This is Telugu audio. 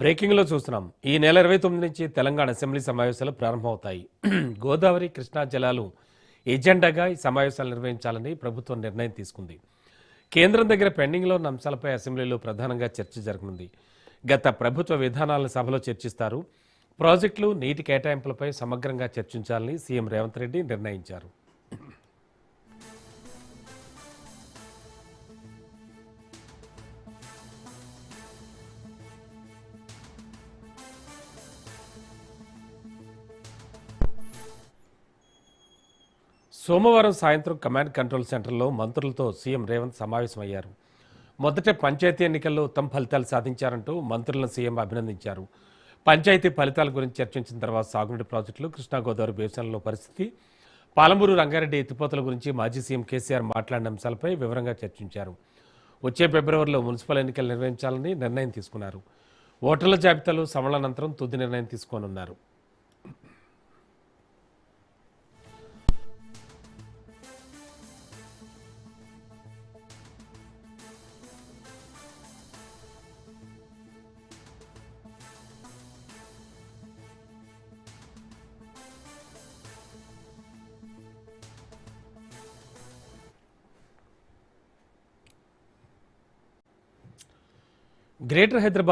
బ్రేకింగ్లో చూస్తున్నాం. ఈ నెల 29 నుంచి తెలంగాణ అసెంబ్లీ సమావేశాలు ప్రారంభమవుతాయి. గోదావరి, కృష్ణా జలాలు ఎజెండాగా ఈ సమావేశాలు నిర్వహించాలని ప్రభుత్వం నిర్ణయం తీసుకుంది. కేంద్రం దగ్గర పెండింగ్లో ఉన్న అంశాలపై అసెంబ్లీలో ప్రధానంగా చర్చ జరగనుంది. గత ప్రభుత్వ విధానాలను సభలో చర్చిస్తారు. ప్రాజెక్టులు, నీటి కేటాయింపులపై సమగ్రంగా చర్చించాలని సీఎం రేవంత్ రెడ్డి నిర్ణయించారు. సోమవారం సాయంత్రం కమాండ్ కంట్రోల్ సెంటర్లో మంత్రులతో సీఎం రేవంత్ సమావేశమయ్యారు. మొదట పంచాయతీ ఎన్నికల్లో ఉత్తమ ఫలితాలు సాధించారంటూ మంత్రులను సీఎం అభినందించారు. పంచాయతీ ఫలితాల గురించి చర్చించిన తర్వాత సాగునీటి ప్రాజెక్టులు, కృష్ణా గోదావరి బేసిన్లలో పరిస్థితి, పాలమూరు రంగారెడ్డి ఎత్తిపోతల గురించి మాజీ సీఎం కేసీఆర్ మాట్లాడిన అంశాలపై వివరంగా చర్చించారు. వచ్చే ఫిబ్రవరిలో మున్సిపల్ ఎన్నికలు నిర్వహించాలని నిర్ణయం తీసుకున్నారు. ఓటర్ల జాబితాలో సవరణ అనంతరం తుది నిర్ణయం తీసుకోనున్నారు. గ్రేటర్ హైదరాబాద్